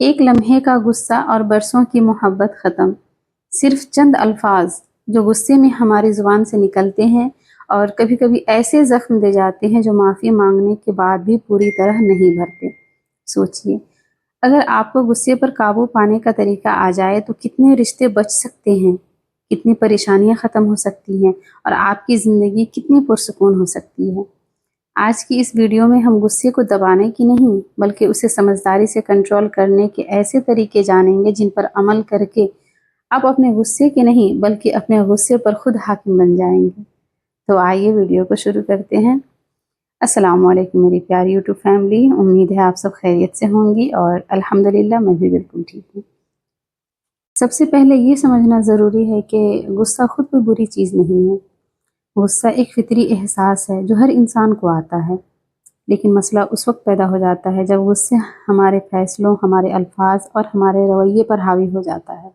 ایک لمحے کا غصہ اور برسوں کی محبت ختم۔ صرف چند الفاظ جو غصے میں ہماری زبان سے نکلتے ہیں اور کبھی کبھی ایسے زخم دے جاتے ہیں جو معافی مانگنے کے بعد بھی پوری طرح نہیں بھرتے۔ سوچئے، اگر آپ کو غصے پر قابو پانے کا طریقہ آ جائے تو کتنے رشتے بچ سکتے ہیں، کتنی پریشانیاں ختم ہو سکتی ہیں اور آپ کی زندگی کتنی پرسکون ہو سکتی ہے۔ آج کی اس ویڈیو میں ہم غصے کو دبانے کی نہیں بلکہ اسے سمجھداری سے کنٹرول کرنے کے ایسے طریقے جانیں گے جن پر عمل کر کے آپ اپنے غصے کے نہیں بلکہ اپنے غصے پر خود حاکم بن جائیں گے۔ تو آئیے ویڈیو کو شروع کرتے ہیں۔ السلام علیکم میری پیاری یوٹیوب فیملی، امید ہے آپ سب خیریت سے ہوں گی اور الحمدللہ میں بھی بالکل ٹھیک ہوں۔ سب سے پہلے یہ سمجھنا ضروری ہے کہ غصہ خود کوئی بری چیز نہیں ہے۔ غصہ ایک فطری احساس ہے جو ہر انسان کو آتا ہے، لیکن مسئلہ اس وقت پیدا ہو جاتا ہے جب غصے ہمارے فیصلوں، ہمارے الفاظ اور ہمارے رویے پر حاوی ہو جاتا ہے۔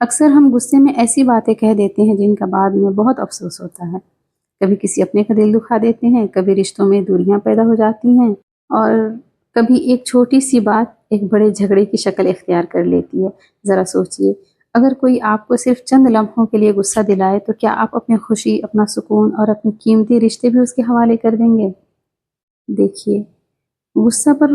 اکثر ہم غصے میں ایسی باتیں کہہ دیتے ہیں جن کا بعد میں بہت افسوس ہوتا ہے۔ کبھی کسی اپنے کا دل دکھا دیتے ہیں، کبھی رشتوں میں دوریاں پیدا ہو جاتی ہیں اور کبھی ایک چھوٹی سی بات ایک بڑے جھگڑے کی شکل اختیار کر لیتی ہے۔ ذرا سوچئے، اگر کوئی آپ کو صرف چند لمحوں کے لیے غصہ دلائے تو کیا آپ اپنی خوشی، اپنا سکون اور اپنے قیمتی رشتے بھی اس کے حوالے کر دیں گے؟ دیکھیے، غصہ پر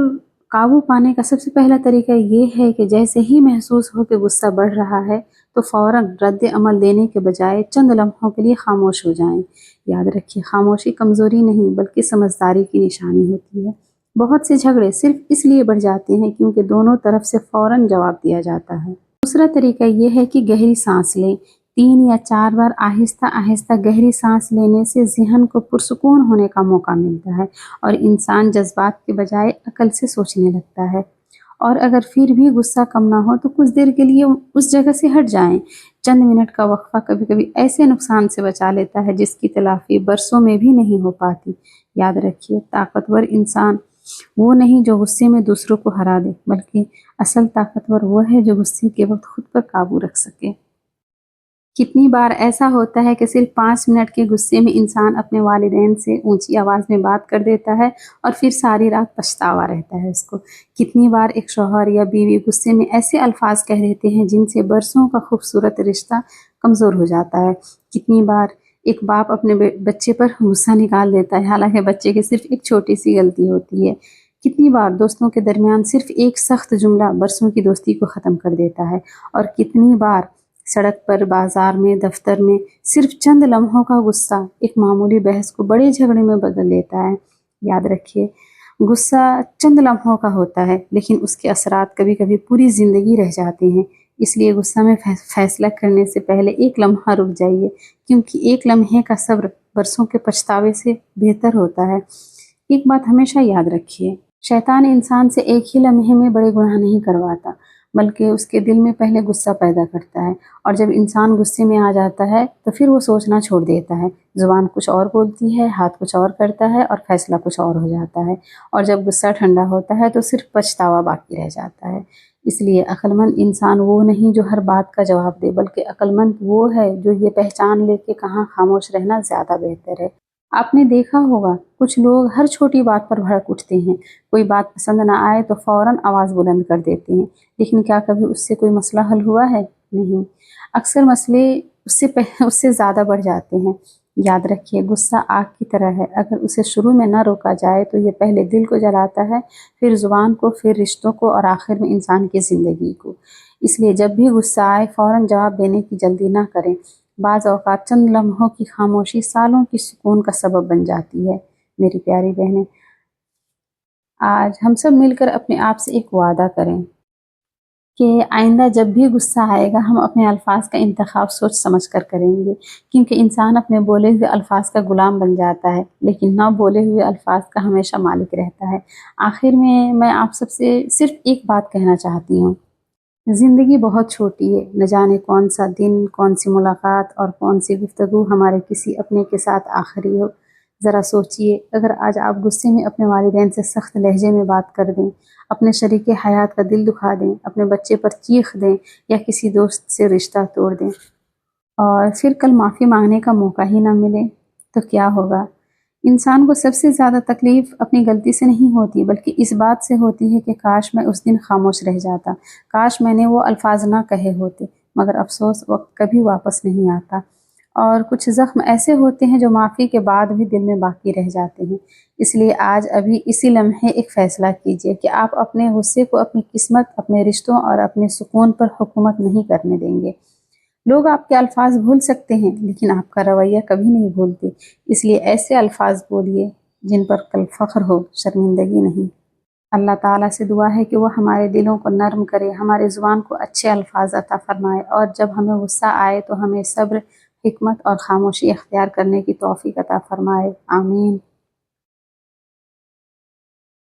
قابو پانے کا سب سے پہلا طریقہ یہ ہے کہ جیسے ہی محسوس ہو کہ غصہ بڑھ رہا ہے تو فوراً رد عمل دینے کے بجائے چند لمحوں کے لیے خاموش ہو جائیں۔ یاد رکھیے، خاموشی کمزوری نہیں بلکہ سمجھداری کی نشانی ہوتی ہے۔ بہت سے جھگڑے صرف اس لیے بڑھ جاتے ہیں کیونکہ دونوں طرف سے فوراً جواب دیا جاتا ہے۔ دوسرا طریقہ یہ ہے کہ گہری سانس لیں۔ 3 یا 4 بار آہستہ آہستہ گہری سانس لینے سے ذہن کو پرسکون ہونے کا موقع ملتا ہے اور انسان جذبات کے بجائے عقل سے سوچنے لگتا ہے۔ اور اگر پھر بھی غصہ کم نہ ہو تو کچھ دیر کے لیے اس جگہ سے ہٹ جائیں۔ چند منٹ کا وقفہ کبھی کبھی ایسے نقصان سے بچا لیتا ہے جس کی تلافی برسوں میں بھی نہیں ہو پاتی۔ یاد رکھیے، طاقتور انسان وہ نہیں جو غصے میں دوسروں کو ہرا دے، بلکہ اصل طاقتور وہ ہے جو غصے کے وقت خود پر قابو رکھ سکے۔ کتنی بار ایسا ہوتا ہے کہ صرف 5 منٹ کے غصے میں انسان اپنے والدین سے اونچی آواز میں بات کر دیتا ہے اور پھر ساری رات پچھتاوا رہتا ہے اس کو۔ کتنی بار ایک شوہر یا بیوی غصے میں ایسے الفاظ کہہ دیتے ہیں جن سے برسوں کا خوبصورت رشتہ کمزور ہو جاتا ہے۔ کتنی بار ایک باپ اپنے بچے پر غصہ نکال دیتا ہے حالانکہ بچے کی صرف ایک چھوٹی سی غلطی ہوتی ہے۔ کتنی بار دوستوں کے درمیان صرف ایک سخت جملہ برسوں کی دوستی کو ختم کر دیتا ہے، اور کتنی بار سڑک پر، بازار میں، دفتر میں صرف چند لمحوں کا غصہ ایک معمولی بحث کو بڑے جھگڑے میں بدل دیتا ہے۔ یاد رکھیے، غصہ چند لمحوں کا ہوتا ہے لیکن اس کے اثرات کبھی کبھی پوری زندگی رہ جاتے ہیں۔ اس لیے غصہ میں فیصلہ کرنے سے پہلے ایک لمحہ رک جائیے، کیونکہ ایک لمحے کا صبر برسوں کے پچھتاوے سے بہتر ہوتا ہے۔ ایک بات ہمیشہ یاد رکھیے، شیطان انسان سے ایک ہی لمحے میں بڑے گناہ نہیں کرواتا بلکہ اس کے دل میں پہلے غصہ پیدا کرتا ہے، اور جب انسان غصے میں آ جاتا ہے تو پھر وہ سوچنا چھوڑ دیتا ہے۔ زبان کچھ اور بولتی ہے، ہاتھ کچھ اور کرتا ہے اور فیصلہ کچھ اور ہو جاتا ہے، اور جب غصہ ٹھنڈا ہوتا ہے تو صرف پچھتاوا باقی رہ جاتا ہے۔ اس لیے عقل مند انسان وہ نہیں جو ہر بات کا جواب دے، بلکہ عقل مند وہ ہے جو یہ پہچان لے کہ کہاں خاموش رہنا زیادہ بہتر ہے۔ آپ نے دیکھا ہوگا کچھ لوگ ہر چھوٹی بات پر بھڑک اٹھتے ہیں، کوئی بات پسند نہ آئے تو فوراً آواز بلند کر دیتے ہیں، لیکن کیا کبھی اس سے کوئی مسئلہ حل ہوا ہے؟ نہیں، اکثر مسئلے اس سے زیادہ بڑھ جاتے ہیں۔ یاد رکھیے، غصہ آگ کی طرح ہے، اگر اسے شروع میں نہ روکا جائے تو یہ پہلے دل کو جلاتا ہے، پھر زبان کو، پھر رشتوں کو اور آخر میں انسان کی زندگی کو۔ اس لیے جب بھی غصہ آئے فوراً جواب دینے کی جلدی نہ کریں۔ بعض اوقات چند لمحوں کی خاموشی سالوں کی سکون کا سبب بن جاتی ہے۔ میری پیاری بہنیں، آج ہم سب مل کر اپنے آپ سے ایک وعدہ کریں کہ آئندہ جب بھی غصہ آئے گا ہم اپنے الفاظ کا انتخاب سوچ سمجھ کر کریں گے، کیونکہ انسان اپنے بولے ہوئے الفاظ کا غلام بن جاتا ہے لیکن نہ بولے ہوئے الفاظ کا ہمیشہ مالک رہتا ہے۔ آخر میں آپ سب سے صرف ایک بات کہنا چاہتی ہوں، زندگی بہت چھوٹی ہے، نہ جانے کون سا دن، کون سی ملاقات اور کون سی گفتگو ہمارے کسی اپنے کے ساتھ آخری ہو۔ ذرا سوچئے، اگر آج آپ غصے میں اپنے والدین سے سخت لہجے میں بات کر دیں، اپنے شریک حیات کا دل دکھا دیں، اپنے بچے پر چیخ دیں یا کسی دوست سے رشتہ توڑ دیں اور پھر کل معافی مانگنے کا موقع ہی نہ ملے تو کیا ہوگا؟ انسان کو سب سے زیادہ تکلیف اپنی غلطی سے نہیں ہوتی بلکہ اس بات سے ہوتی ہے کہ کاش میں اس دن خاموش رہ جاتا، کاش میں نے وہ الفاظ نہ کہے ہوتے، مگر افسوس وقت کبھی واپس نہیں آتا، اور کچھ زخم ایسے ہوتے ہیں جو معافی کے بعد بھی دل میں باقی رہ جاتے ہیں۔ اس لیے آج ابھی اسی لمحے ایک فیصلہ کیجئے کہ آپ اپنے غصے کو اپنی قسمت، اپنے رشتوں اور اپنے سکون پر حکومت نہیں کرنے دیں گے۔ لوگ آپ کے الفاظ بھول سکتے ہیں لیکن آپ کا رویہ کبھی نہیں بھولتے، اس لیے ایسے الفاظ بولیے جن پر کل فخر ہو، شرمندگی نہیں۔ اللہ تعالیٰ سے دعا ہے کہ وہ ہمارے دلوں کو نرم کرے، ہمارے زبان کو اچھے الفاظ عطا فرمائے، اور جب ہمیں غصہ آئے تو ہمیں صبر، حکمت اور خاموشی اختیار کرنے کی توفیق عطا فرمائے۔ آمین۔